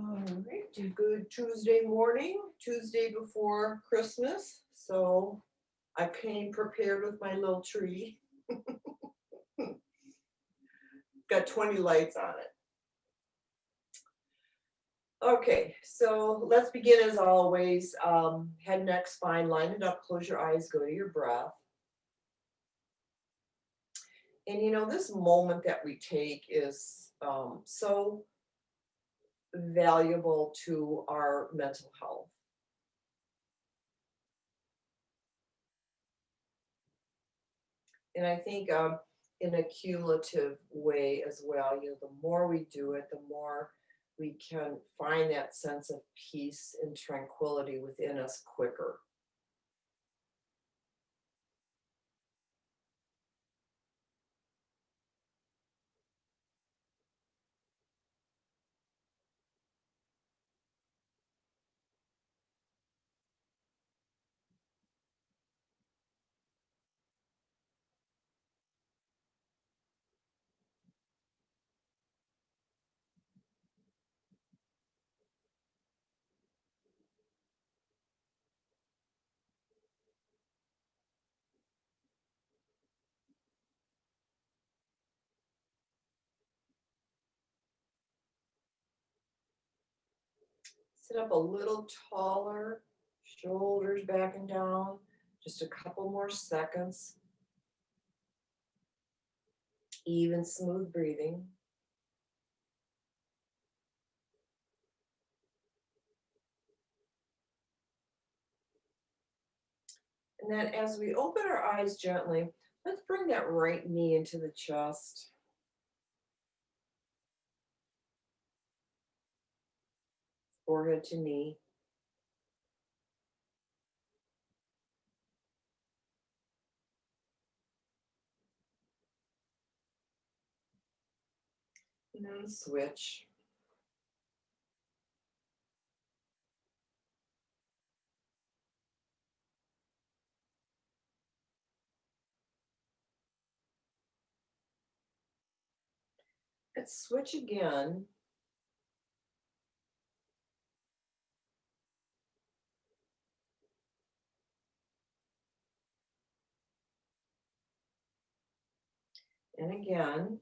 All right, good Tuesday morning, Tuesday before Christmas. So I came prepared with my little tree. Got 20 lights on it. Okay, so let's begin as always. Head, neck, spine, line it up, close your eyes, go to your breath. And you know, this moment that we take is so valuable to our mental health. And I think in a cumulative way as well, you know, the more we do it, the more we can find that sense of peace and tranquility within us quicker. Sit up a little taller, shoulders back and down, just a couple more seconds. Even, smooth breathing. And then as we open our eyes gently, let's bring that right knee into the chest. Forehead to knee. And then switch. Let's switch again. And again.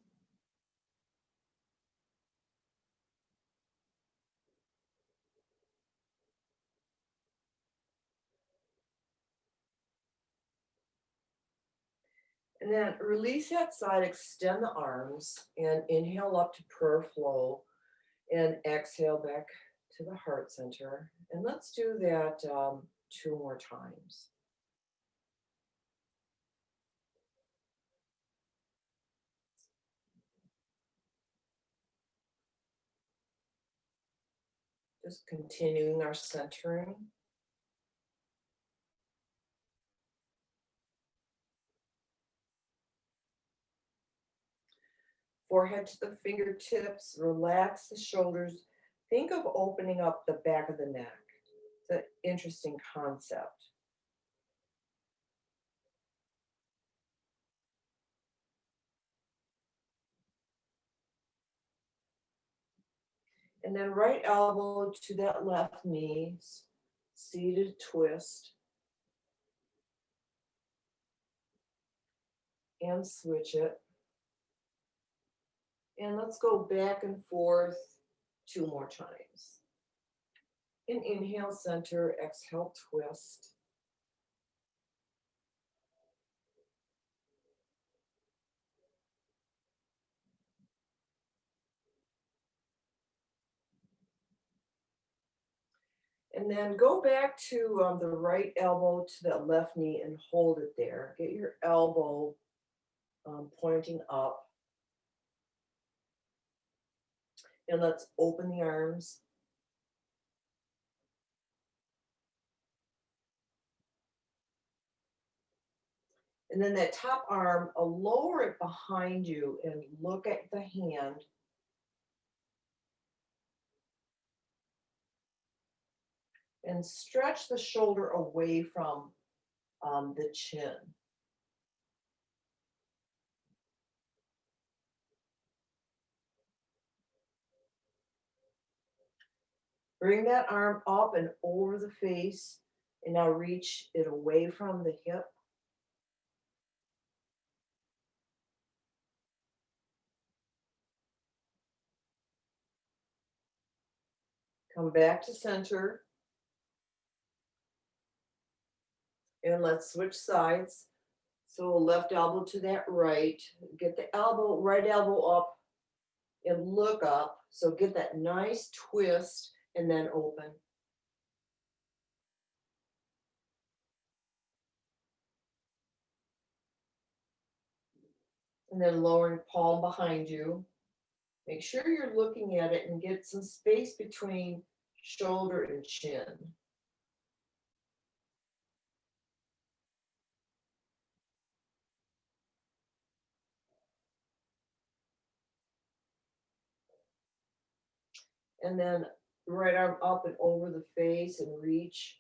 And then release that side, extend the arms, and inhale up to prayer flow, and exhale back to the heart center. And let's do that 2 more times. Just continuing our centering. Forehead to the fingertips, relax the shoulders. Think of opening up the back of the neck. It's an interesting concept. And then right elbow to that left knee, seated twist. And switch it. And let's go back and forth 2 more times. And inhale, center, exhale, twist. And then go back to the right elbow to the left knee and hold it there. Get your elbow pointing up. And let's open the arms. And then that top arm, lower it behind you and look at the hand. And stretch the shoulder away from the chin. Bring that arm up and over the face, and now reach it away from the hip. Come back to center. And let's switch sides. So left elbow to that right. Get the elbow, right elbow up and look up. So get that nice twist and then open. And then lowering palm behind you. Make sure you're looking at it and get some space between shoulder and chin. And then right arm up and over the face and reach.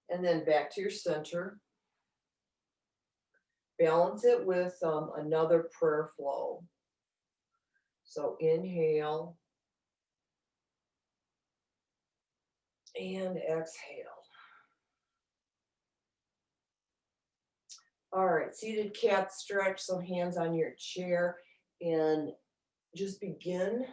And then back to your center. Balance it with another prayer flow. So inhale and exhale. All right, seated cat stretch, so hands on your chair and just begin.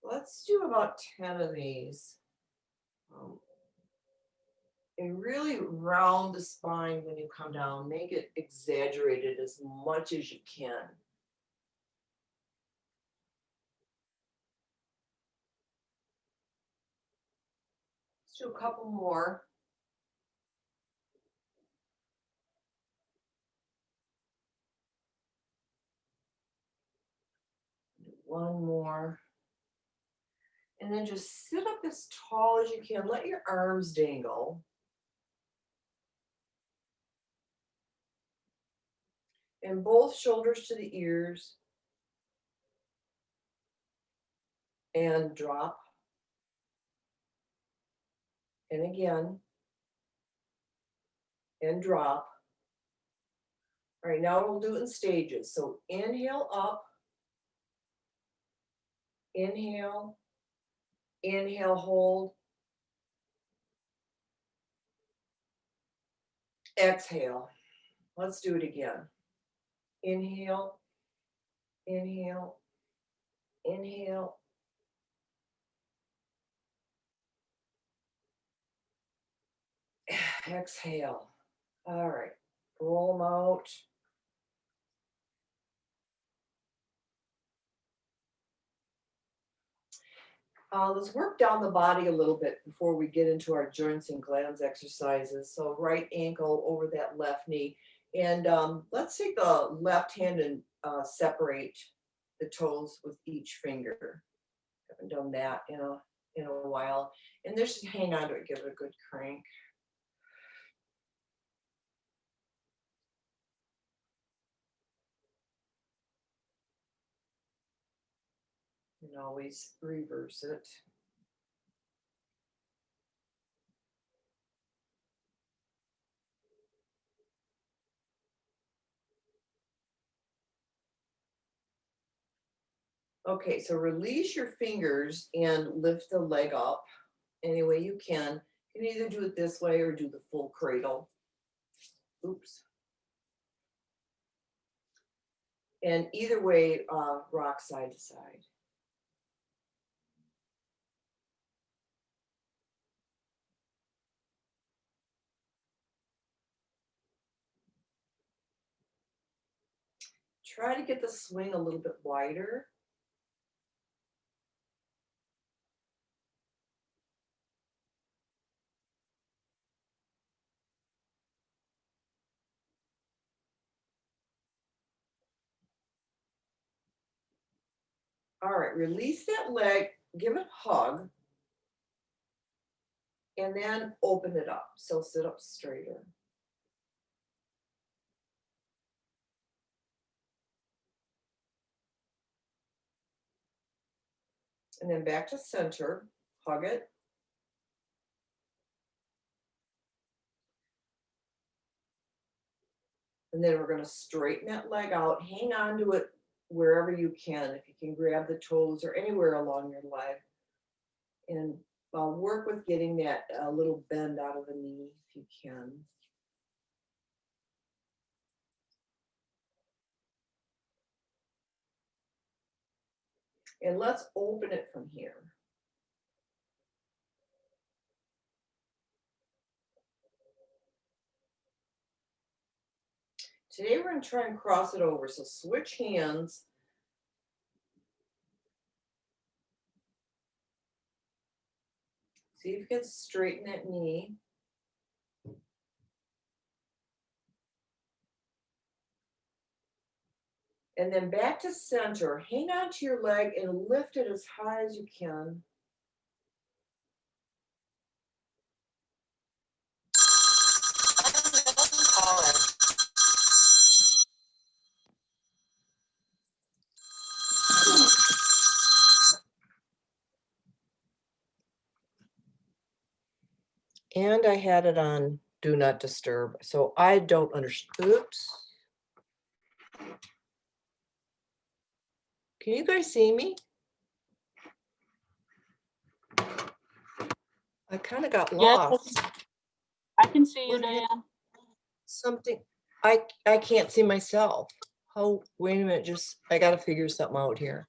Let's do about 10 of these. And really round the spine when you come down. Make it exaggerated as much as you can. Let's do a couple more. One more. And then just sit up as tall as you can. Let your arms dangle. And both shoulders to the ears. And drop. And again. And drop. All right, now we'll do it in stages. So inhale up. Inhale. Inhale, hold. Exhale. Let's do it again. Inhale. Inhale. Inhale. Exhale. All right. Roll them out. Let's work down the body a little bit before we get into our joints and glands exercises. So right ankle over that left knee. And let's take the left hand and separate the toes with each finger. Haven't done that in a while. And just hang on to it, give it a good crank. And always reverse it. Okay, so release your fingers and lift the leg up any way you can. You can either do it this way or do the full cradle. Oops. And either way, rock side to side. Try to get the swing a little bit wider. All right, release that leg, give it a hug, and then open it up. So sit up straighter. And then back to center, hug it. And then we're going to straighten that leg out, hang on to it wherever you can. If you can grab the toes or anywhere along your leg. And work with getting that little bend out of the knee if you can. And let's open it from here. Today we're going to try and cross it over. So switch hands. See if you can straighten that knee. And then back to center. Hang on to your leg and lift it as high as you can. And I had it on Do Not Disturb. So I don't understand. Oops. Can you guys see me? I kind of got lost. I can see you, Diane. Something, I can't see myself. Oh, wait a minute, just, I got to figure something out here.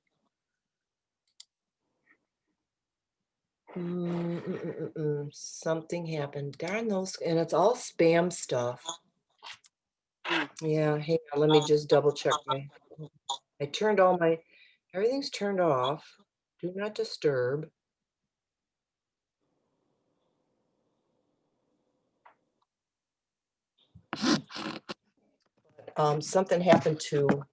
Something happened. Darn those, and it's all spam stuff. Yeah, hang on, let me just double check I turned all my, everything's turned off. Do not disturb. Something happened to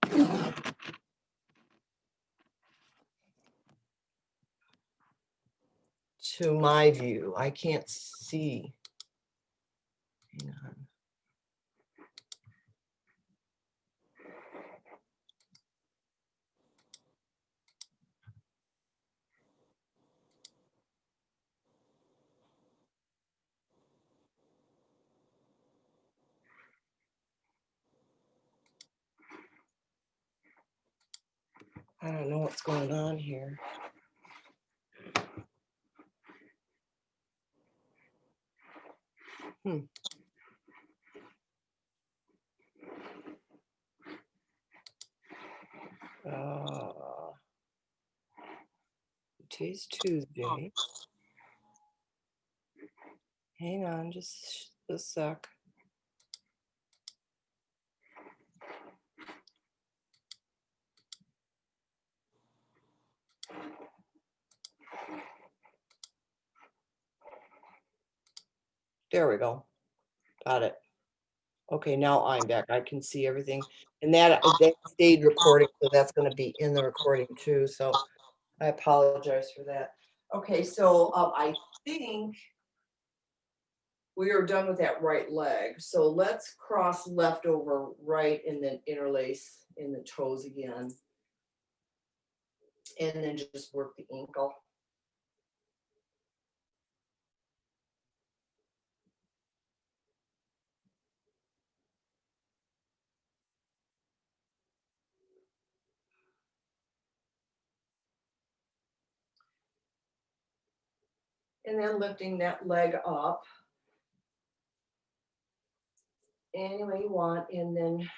my view. I can't see. Hang on. I don't know what's going on here. Today's Tuesday. Hang on just a sec. There we go. Got it. Okay, now I'm back. I can see everything. And that stayed recording, so that's going to be in the recording too. So I apologize for that. Okay, so I think we are done with that right leg. So let's cross left over right and then interlace in the toes again. And then just work the ankle. And then lifting that leg up any way you want, and then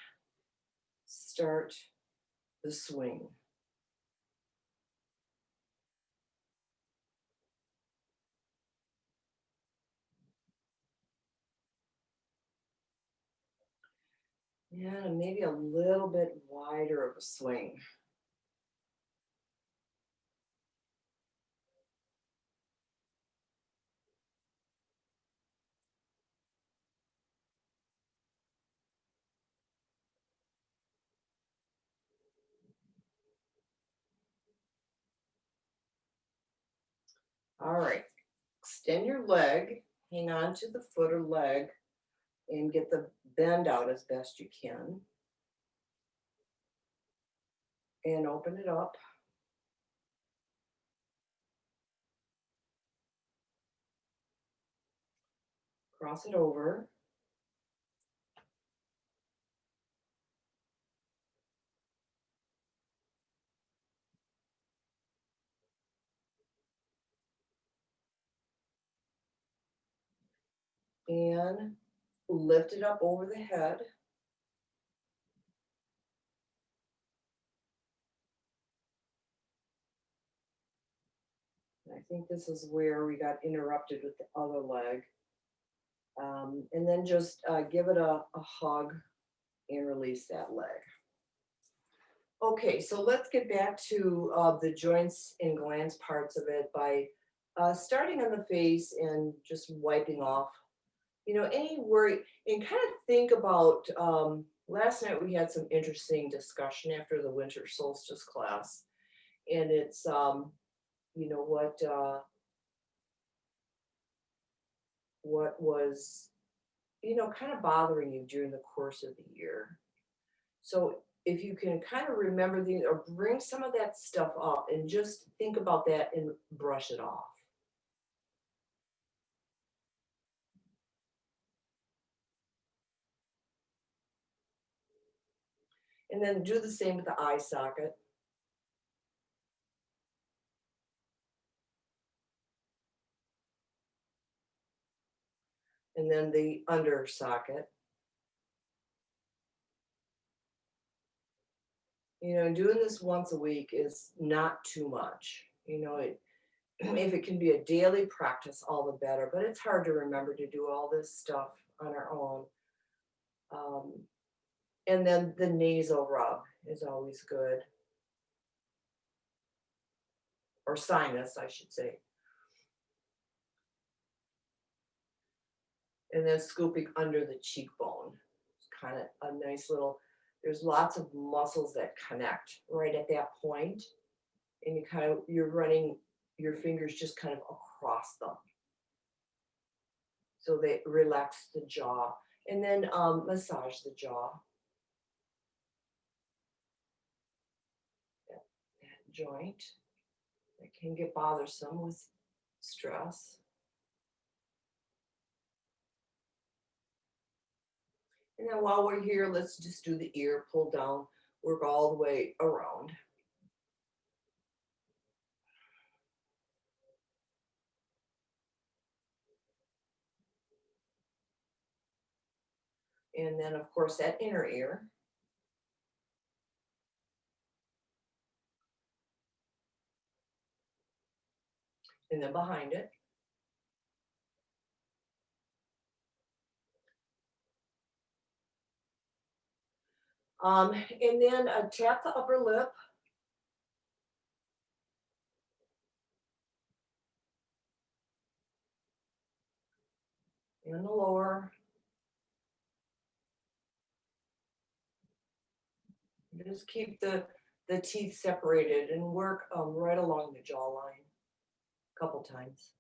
start the swing. Yeah, and maybe a little bit wider of a swing. All right, extend your leg, hang on to the foot or leg, and get the bend out as best you can. And open it up. Cross it over. And lift it up over the head. I think this is where we got interrupted with the other leg. And then just give it a hug and release that leg. Okay, so let's get back to the joints and glands parts of it by starting on the face and just wiping off, any worry, and kind of think about, last night we had some interesting discussion after the winter solstice class, and it's, you know, what was, kind of bothering you during the course of the year. So if you can kind of remember these or bring some of that stuff up and just think about that and brush it off. And then do the same with the eye socket. And then the under socket. Doing this once a week is not too much. If it can be a daily practice, all the better. But it's hard to remember to do all this stuff on our own. And then the nasal rub is always good. Or sinus, I should say. And then scooping under the cheekbone. It's kind of a nice little, there's lots of muscles that connect right at that point. And you're running your fingers just kind of across them. So they relax the jaw. And then massage the jaw. That joint that can get bothersome with stress. And then while we're here, let's just do the ear, pull down, work all the way around. And then, of course, that inner ear. And then behind it. And then tap the upper lip. And the lower. Just keep the teeth separated and work right along the jawline a couple times.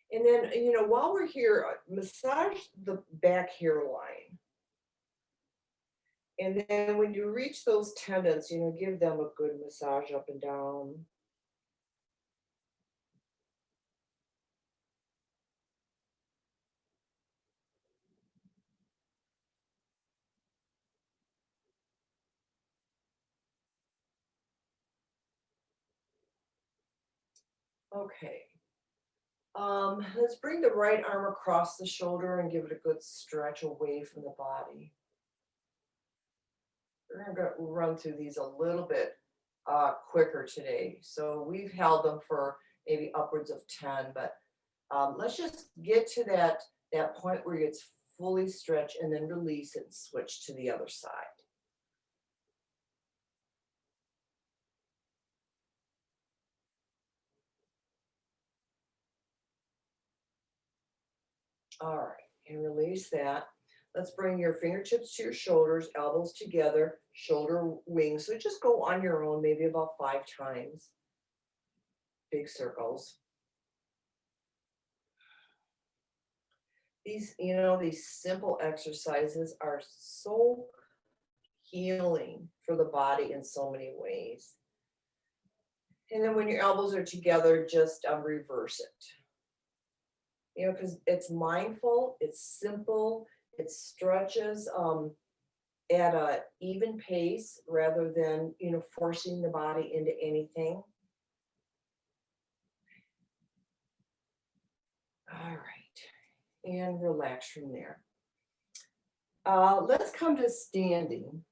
And then, while we're here, massage the back hairline. And then when you reach those tendons, give them a good massage up and down. Okay. Let's bring the right arm across the shoulder and give it a good stretch away from the body. We're going to run through these a little bit quicker today. So we've held them for maybe upwards of 10, but let's just get to that point where it's fully stretched and then release it and switch to the other side. All right, and release that. Let's bring your fingertips to your shoulders, elbows together, shoulder wings. So just go on your own, maybe about 5 times. Big circles. These, these simple exercises are so healing for the body in so many ways. And then when your elbows are together, just reverse it. Because it's mindful, it's simple, it stretches at a even pace rather than, forcing the body into anything. All right. And relax from there. Let's come to standing.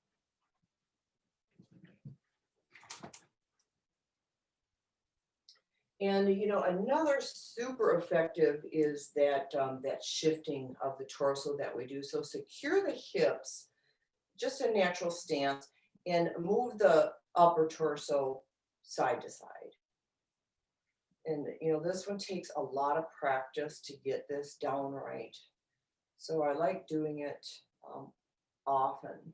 And another super effective is that that shifting of the torso that we do. So secure the hips, just a natural stance, and move the upper torso side to side. And this one takes a lot of practice to get this down right. So I like doing it often.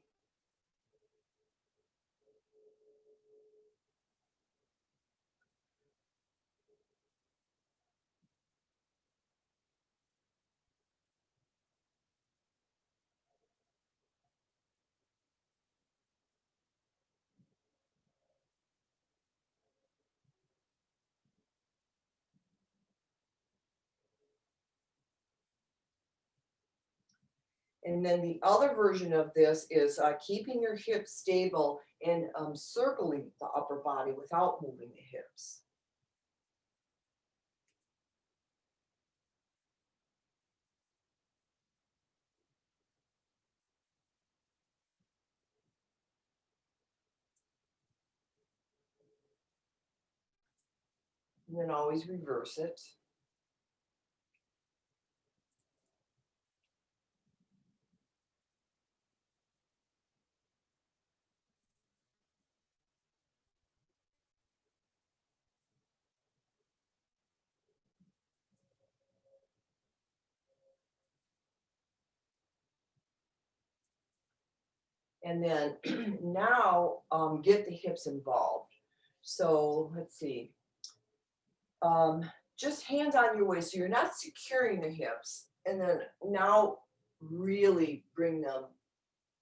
And then the other version of this is keeping your hips stable and circling the upper body without moving the hips. And then always reverse it. And then now get the hips involved. So let's see. Just hands on your waist. So you're not securing the hips. And then now really bring them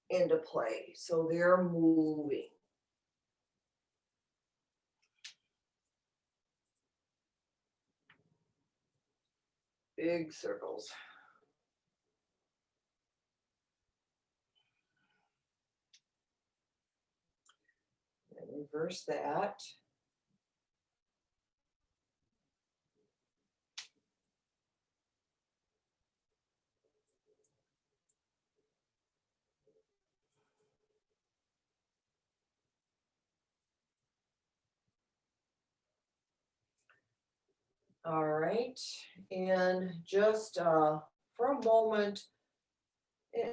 into play. So they're moving. Big circles. And reverse that. All right, and just for a moment,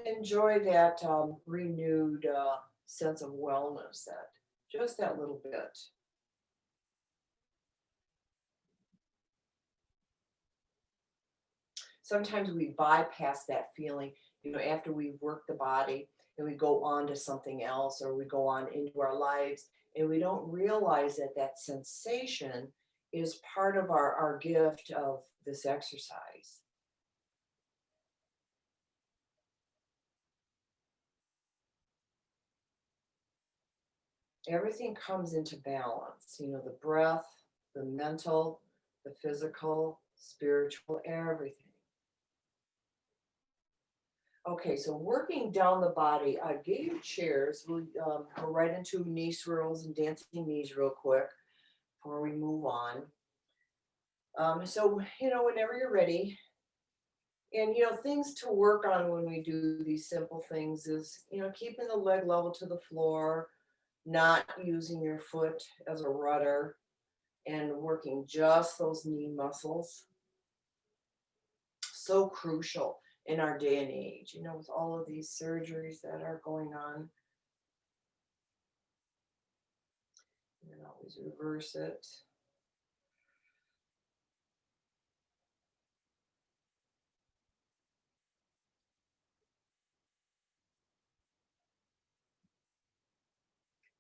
enjoy that renewed sense of wellness, that just that little bit. Sometimes we bypass that feeling, after we work the body and we go on to something else or we go on into our lives and we don't realize that that sensation is part of our gift of this exercise. Everything comes into balance, the breath, the mental, the physical, spiritual, everything. Okay, so working down the body, I gave you chairs. We'll go right into knee swirls and dancing knees real quick before we move on. So, whenever you're ready, and, things to work on when we do these simple things is, keeping the leg level to the floor, not using your foot as a rudder, and working just those knee muscles. So crucial in our day and age, with all of these surgeries that are going on. And always reverse it.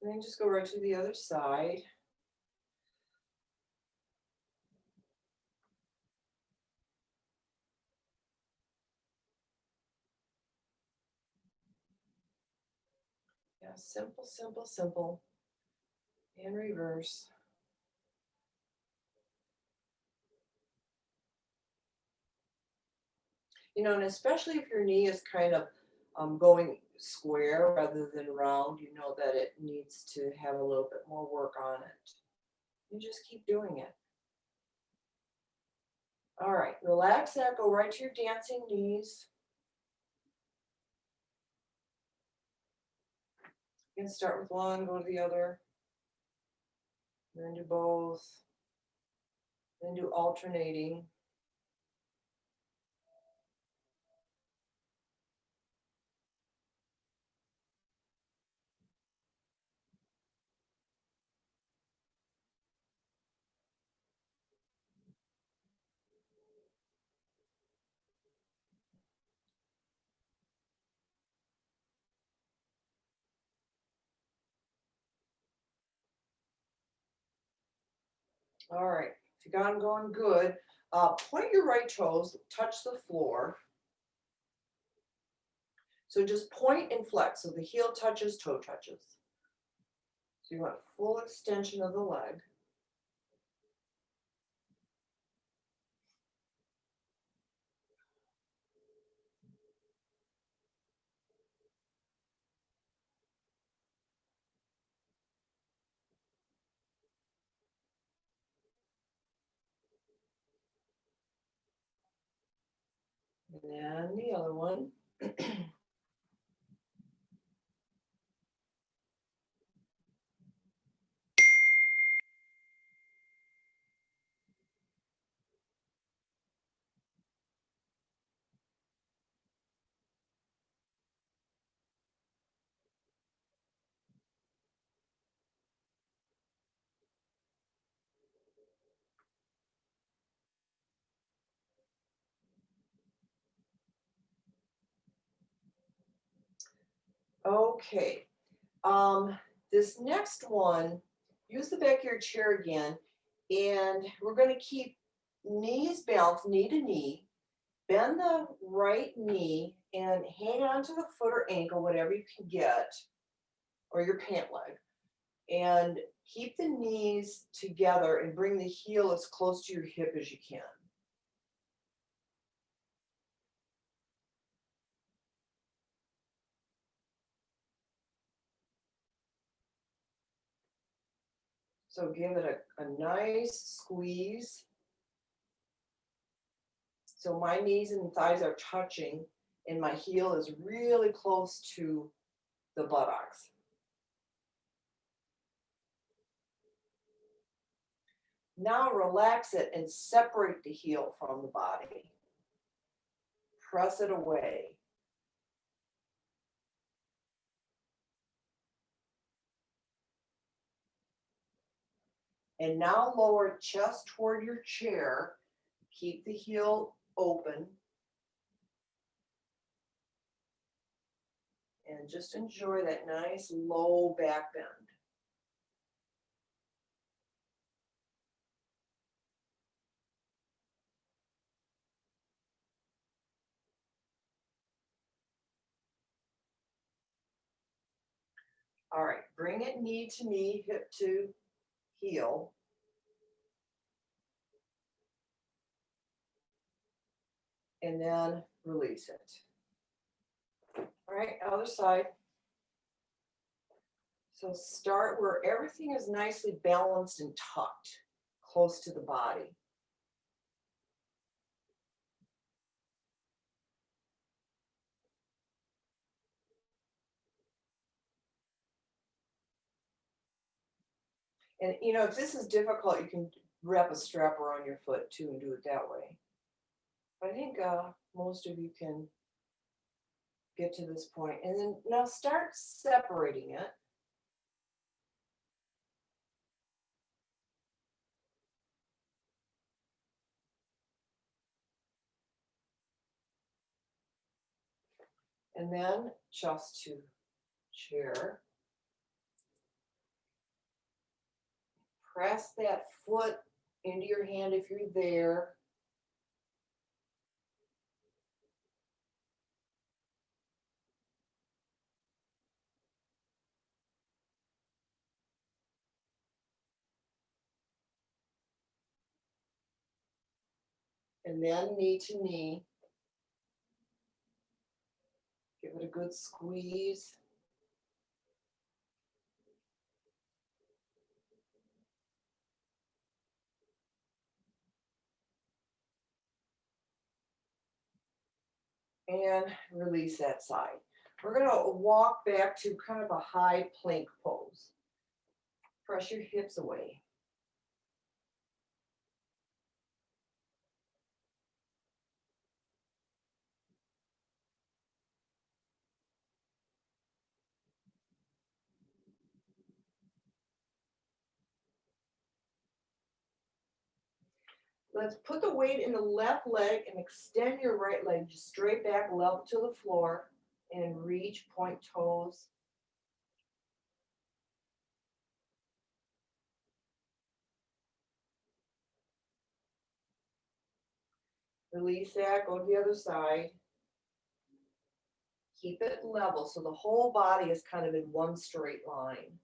And then just go right to the other side. Yeah, simple, simple, simple. And reverse. You know, and especially if your knee is kind of going square rather than round, you know that it needs to have a little bit more work on it. You just keep doing it. All right, relax that, go right to your dancing knees. You can start with one, go to the other, then do both, then do alternating. All right, if you got them going good, point your right toes, touch the floor. So just point and flex, so the heel touches, toe touches. So you want full extension of the leg. And then the other one. Okay, this next one, use the back of your chair again, and we're going to keep knees balanced, knee to knee. Bend the right knee and hang on to the foot or ankle, whatever you can get, or your pant leg. And keep the knees together and bring the heel as close to your hip as you can. So give it a nice squeeze. So my knees and thighs are touching and my heel is really close to the buttocks. Now relax it and separate the heel from the body. Press it away. And now lower chest toward your chair. Keep the heel open. And just enjoy that nice low back bend. All right, bring it knee to knee, hip to heel. And then release it. All right, other side. So start where everything is nicely balanced and tucked, close to the body. And you know, if this is difficult, you can wrap a strap around your foot too and do it that way. But I think most of you can get to this point. And then now start separating it. And then just to chair. press that foot into your hand if you're there. And then knee to knee. Give it a good squeeze. And release that side. We're going to walk back to kind of a high plank pose. Press your hips away. Let's put the weight in the left leg and extend your right leg just straight back, level to the floor, and reach, point toes. Release that, go to the other side. Keep it level so the whole body is kind of in one straight line.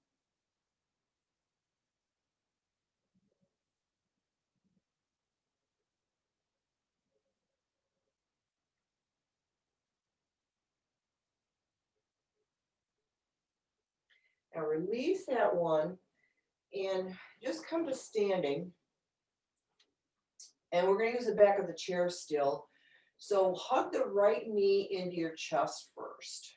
Now release that one and just come to standing. And we're going to use the back of the chair still. So hug the right knee into your chest first.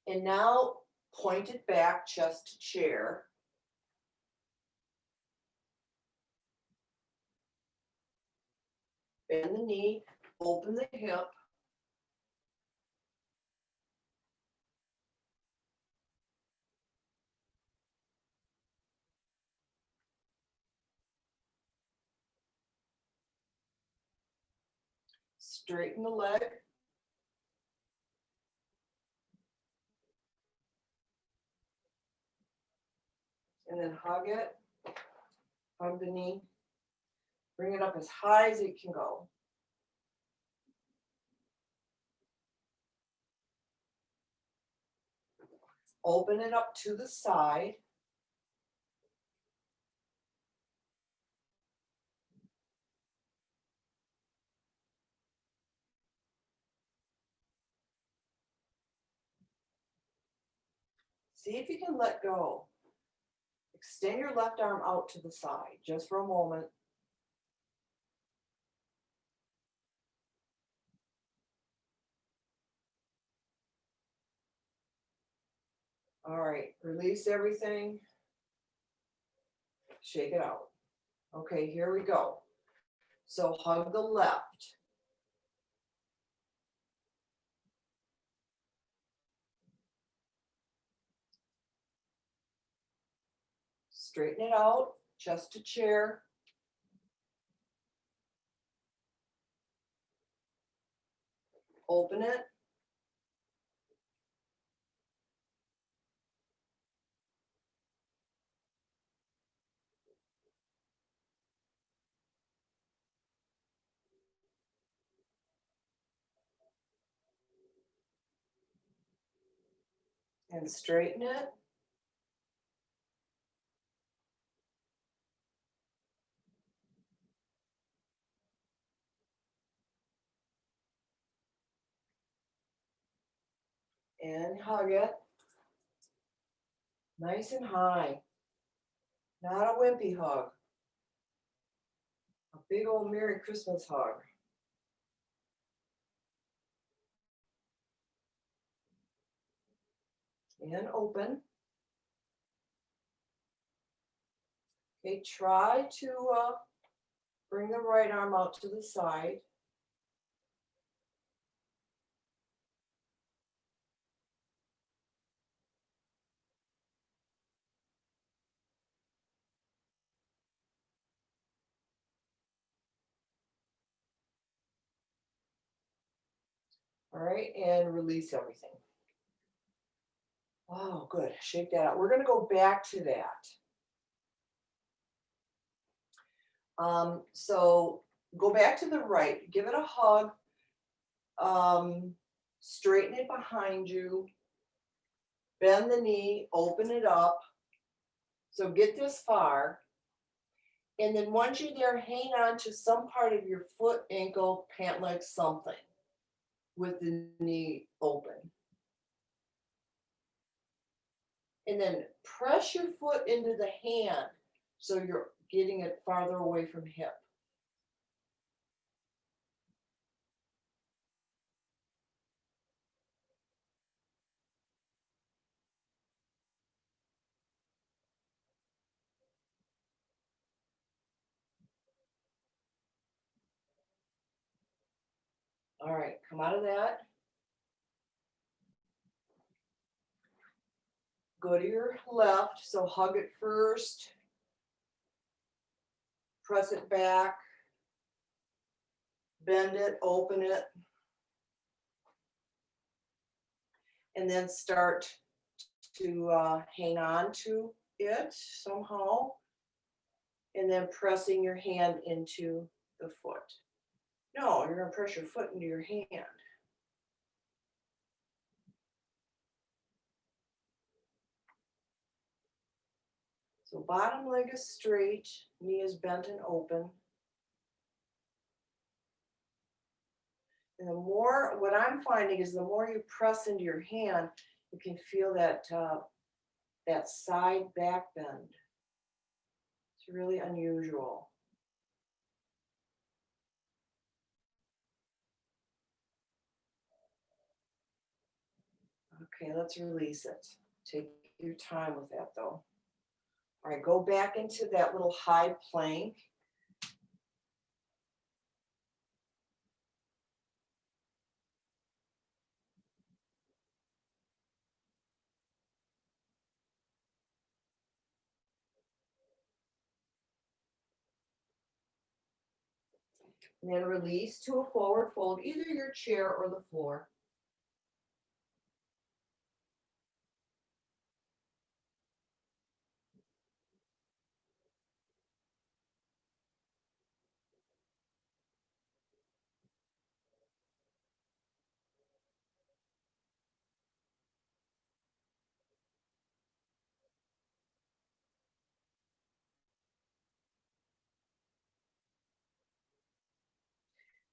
And now point it back, chest to chair. Bend the knee, open the hip. Straighten the leg. And then hug it. Hug the knee. Bring it up as high as it can go. Open it up to the side. See if you can let go. Extend your left arm out to the side just for a moment. All right, release everything. Shake it out. Okay, here we go. So hug the left. Straighten it out, chest to chair. Open it. And straighten it. And hug it. Nice and high. Not a wimpy hug. A big old Merry Christmas hug. And open. Okay, try to bring the right arm out to the side. All right, and release everything. Oh, good. Shake that out. We're going to go back to that. So go back to the right. Give it a hug. Straighten it behind you. Bend the knee. Open it up. So get this far. And then once you're there, hang on to some part of your foot, ankle, pant leg, something with the knee open. And then press your foot into the hand so you're getting it farther away from hip. All right, come out of that. Go to your left, so hug it first. Press it back. Bend it, open it. And then start to hang on to it somehow. And then pressing your hand into the foot. No, you're going to press your foot into your hand. So bottom leg is straight, knee is bent and open. And the more, what I'm finding is the more you press into your hand, you can feel that, that side back bend. It's really unusual. Okay, let's release it. Take your time with that though. All right, go back into that little high plank. And then release to a forward fold, either your chair or the floor.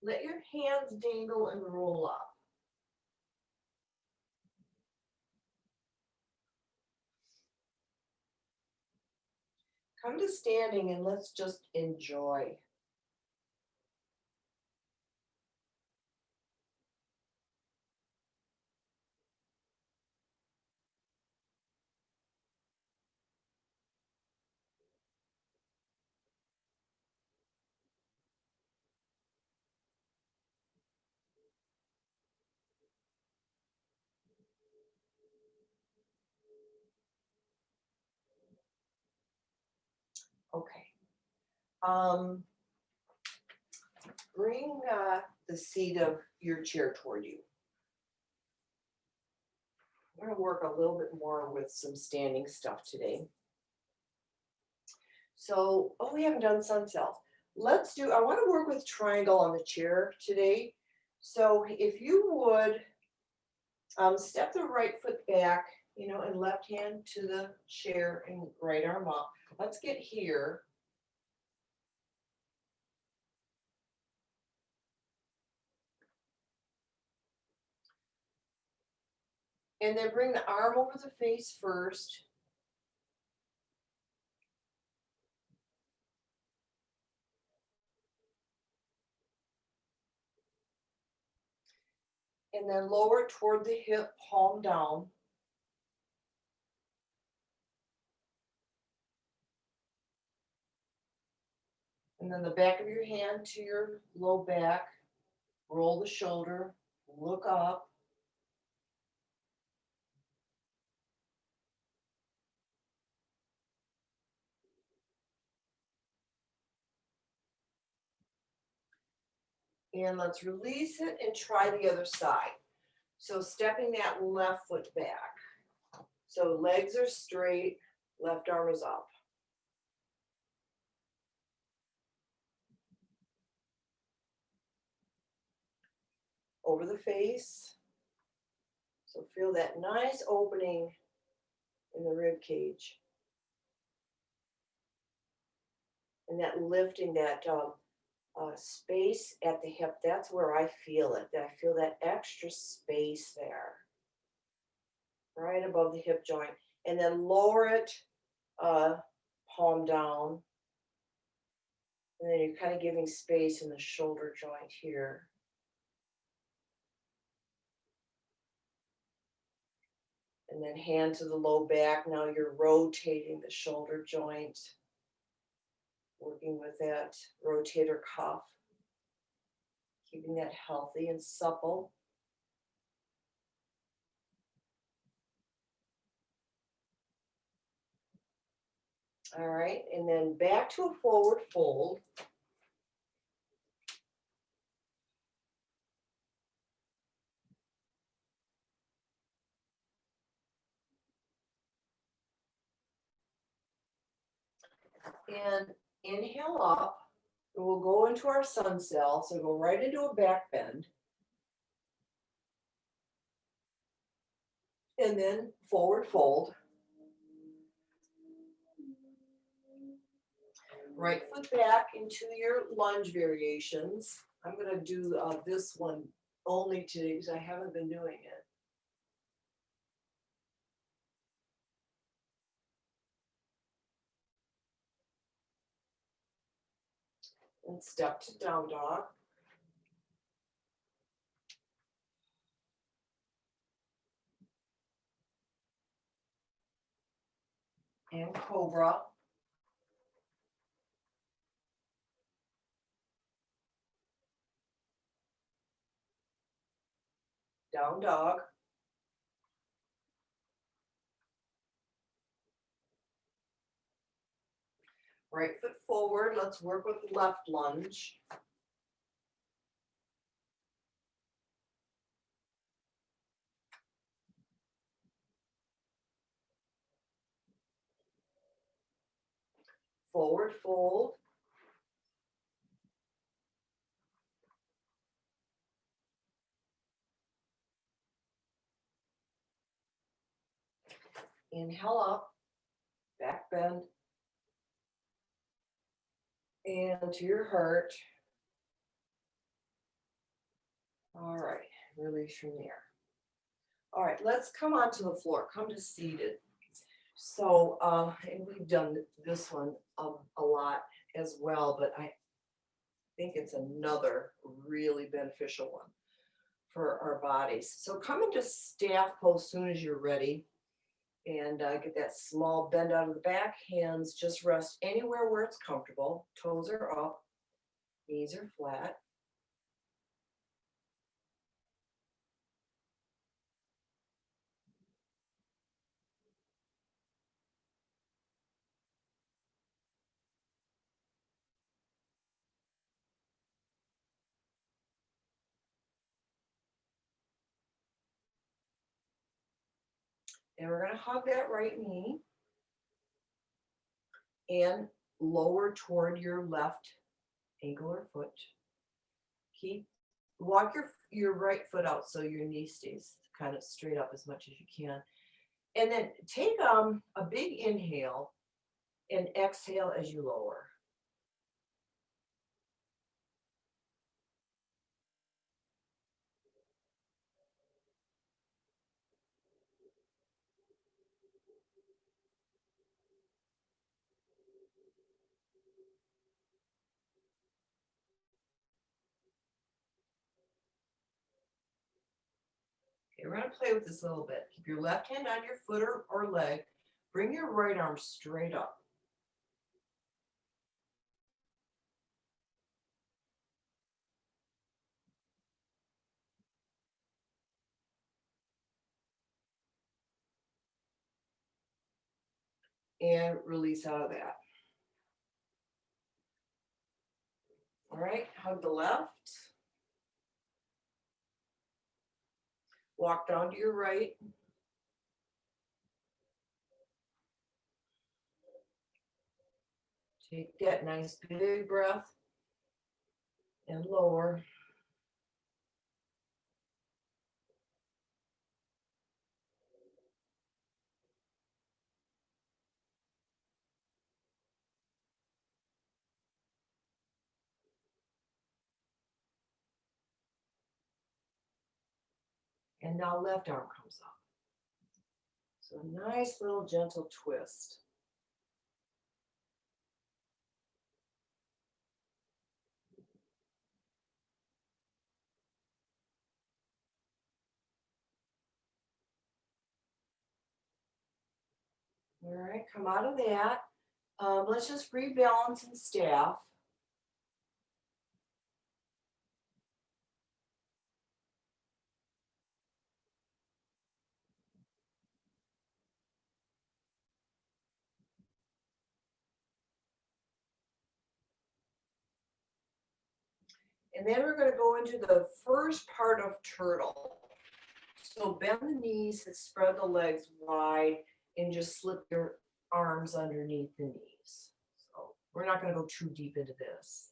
Let your hands dangle and roll up. Come to standing and let's just enjoy. Okay. Bring the seat of your chair toward you. We're going to work a little bit more with some standing stuff today. So, oh, we haven't done sun cells. I want to work with triangle on the chair today. So if you would step the right foot back, and left hand to the chair and right arm up. Let's get here. And then bring the arm over the face first. And then lower it toward the hip, palm down. And then the back of your hand to your low back. Roll the shoulder, look up. And let's release it and try the other side. So stepping that left foot back. So legs are straight, left arm is up. Over the face. So feel that nice opening in the rib cage. And that lifting, that space at the hip, that's where I feel it. I feel that extra space there. Right above the hip joint. And then lower it, palm down. And then you're kind of giving space in the shoulder joint here. And then hand to the low back. Now you're rotating the shoulder joint. Working with that rotator cuff. Keeping that healthy and supple. All right, and then back to a forward fold. And inhale up, and we'll go into our sun cell. So go right into a back bend. And then forward fold. Right foot back into your lunge variations. I'm going to do this one only today because I haven't been doing it. And step to down dog. And cobra. Down dog. Right foot forward. Let's work with left lunge. Forward fold. Inhale up, back bend, and to your heart. All right, release from there. All right, let's come onto the floor, come to seated. So, and we've done this one a lot as well, but I think it's another really beneficial one for our bodies. So come into staff pose as soon as you're ready. And get that small bend out of the back. Hands just rest anywhere where it's comfortable. Toes are up. Knees are flat. And we're going to hug that right knee. And lower toward your left ankle or foot. Walk your right foot out so your knee stays kind of straight up as much as you can. And then take a big inhale and exhale as you lower. Okay, we're going to play with this a little bit. Keep your left hand on your foot or leg. Bring your right arm straight up. And release out of that. All right, hug the left. Walk down to your right. Take that nice big breath and lower. And now left arm comes up. So a nice little gentle twist. All right, come out of that. Let's just rebalance in staff. And then we're going to go into the first part of turtle. So bend the knees and spread the legs wide and just slip your arms underneath the knees. So we're not going to go too deep into this.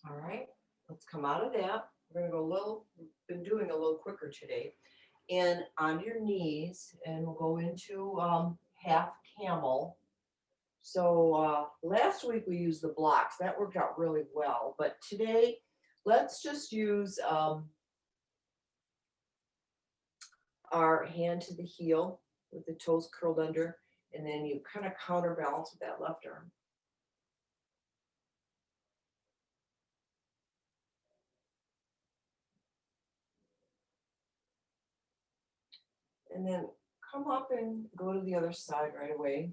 All right, let's come out of that. We're going to go a little, we've been doing a little quicker today. And on your knees, and we'll go into half camel. So last week we used the blocks. That worked out really well. But today, let's just use our hand to the heel with the toes curled under, and then you kind of counterbalance with that left arm. And then come up and go to the other side right away.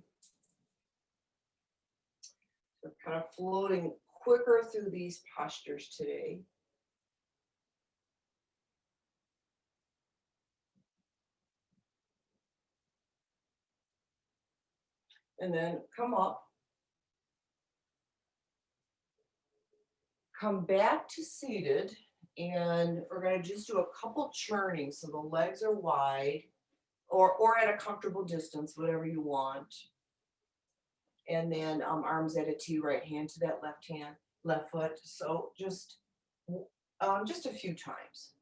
We're kind of floating quicker through these postures today. And then come up. Come back to seated, and we're going to just do a couple churnings so the legs are wide or at a comfortable distance, whatever you want. And then arms at a T, right hand to that left foot. So just a few times.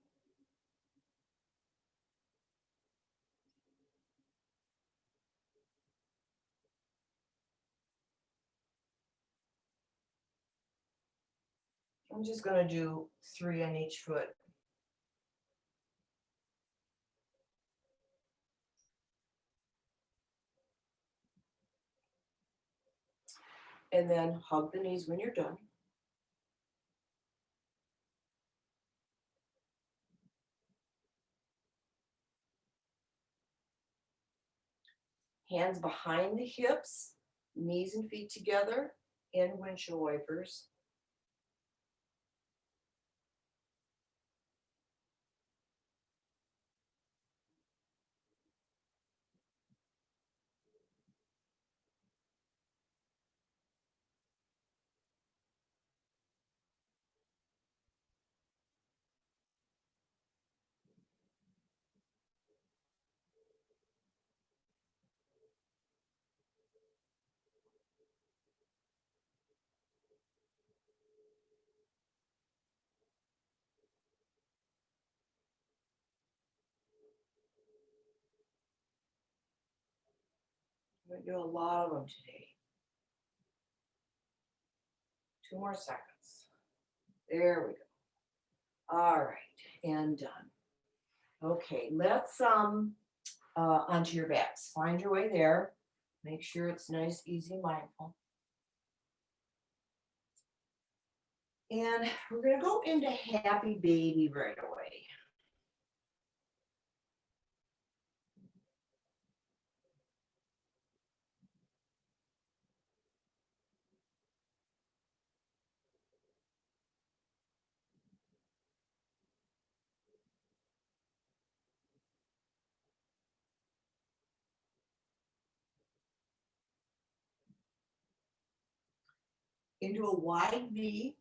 I'm just going to do 3 on each foot. And then hug the knees when you're done. Hands behind the hips, knees and feet together, and windshield wipers. We're going to do a lot of them today. 2 more seconds. There we go. All right, and done. Okay, let's onto your backs. Find your way there. Make sure it's nice, easy, mindful. And we're going to go into happy baby right away. into a wide V.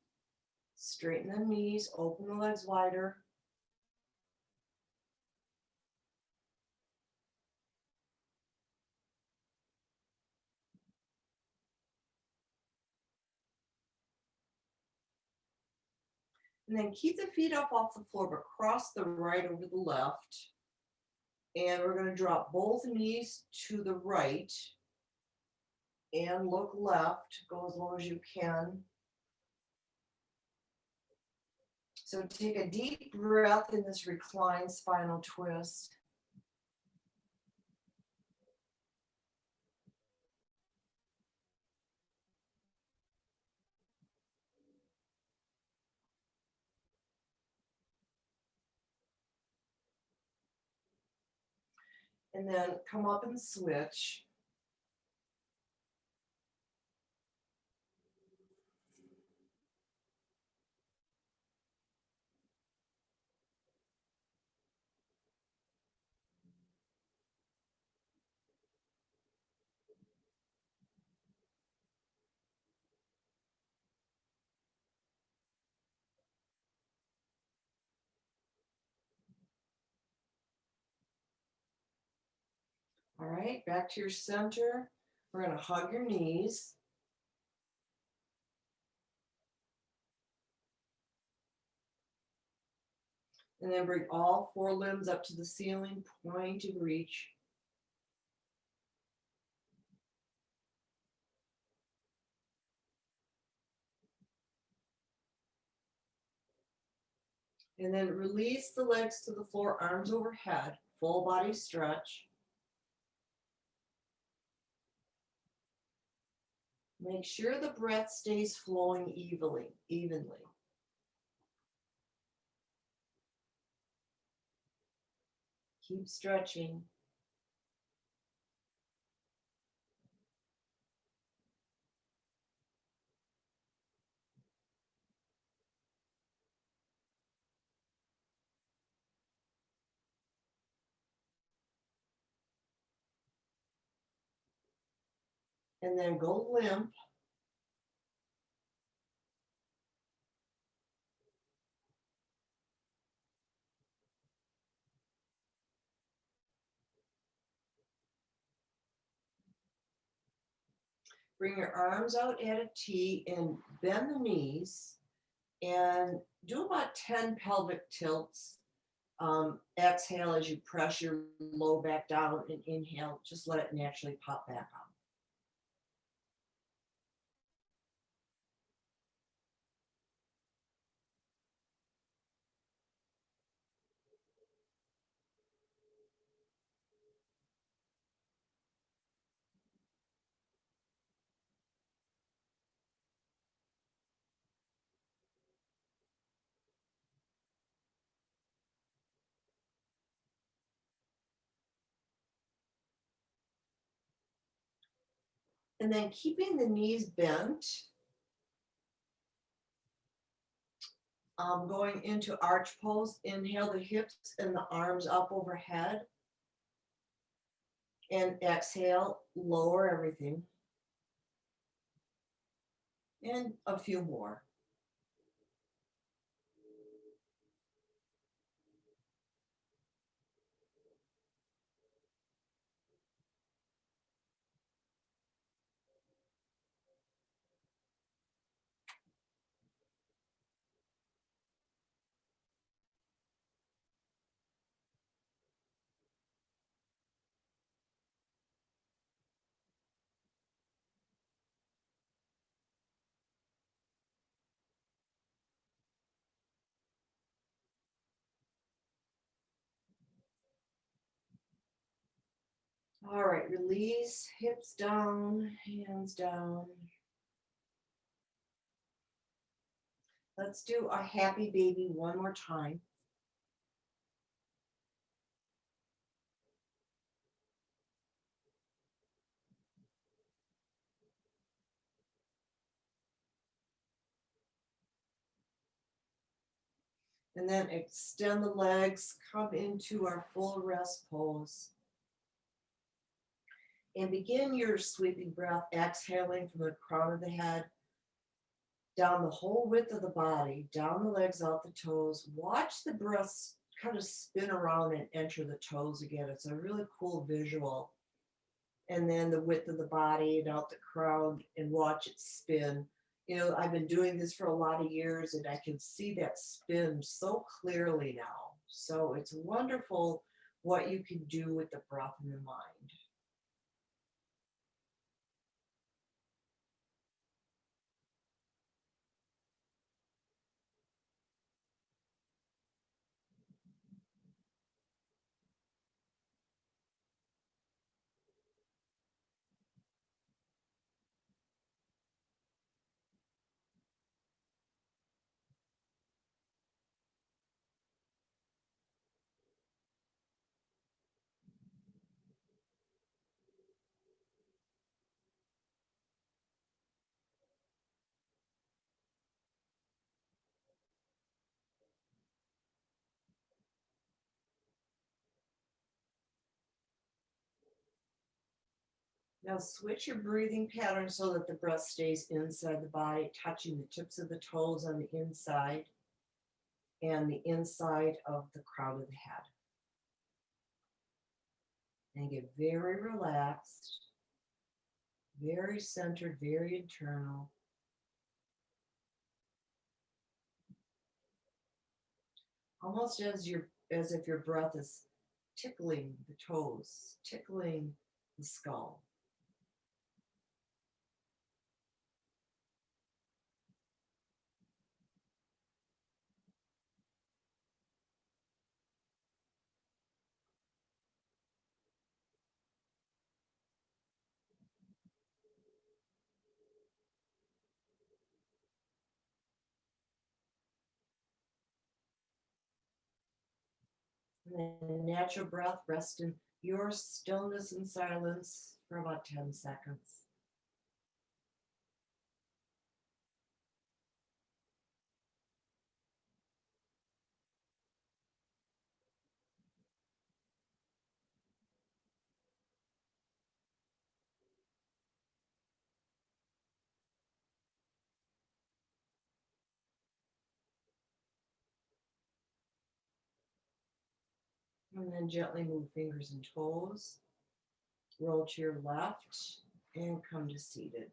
Straighten the knees, open the legs wider. And then keep the feet up off the floor, but cross the right over the left. And we're going to drop both knees to the right and look left. Go as low as you can. So take a deep breath in this reclined spinal twist. And then come up and switch. All right, back to your center. We're going to hug your knees. And then bring all four limbs up to the ceiling, point and reach. And then release the legs to the floor, arms overhead, full body stretch. Make sure the breath stays flowing evenly. Keep stretching. And then go limp. Bring your arms out at a T and bend the knees and do about 10 pelvic tilts. Exhale as you press your low back down and inhale, just let it naturally pop back up. And then keeping the knees bent, going into arch pose, inhale the hips and the arms up overhead. And exhale, lower everything. And a few more. All right, release, hips down, hands down. Let's do a happy baby one more time. And then extend the legs, come into our full rest pose. And begin your sweeping breath, exhaling from the crown of the head down the whole width of the body, down the legs, out the toes. Watch the breath kind of spin around and enter the toes again. It's a really cool visual. And then the width of the body and out the crown, and watch it spin. You know, I've been doing this for a lot of years and I can see that spin so clearly now. So it's wonderful what you can do with the breath in the mind. Now switch your breathing pattern so that the breath stays inside the body, touching the tips of the toes on the inside and the inside of the crown of the head. And get very relaxed, very centered, very internal. Almost as if your breath is tickling the toes, tickling the skull. And then natural breath, rest in your stillness and silence for about 10 seconds. And then gently move fingers and toes. Roll to your left and come to seated.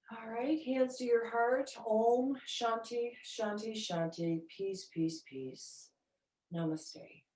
All right, hands to your heart. Om Shanti, Shanti, Shanti. Peace, peace, peace. Namaste.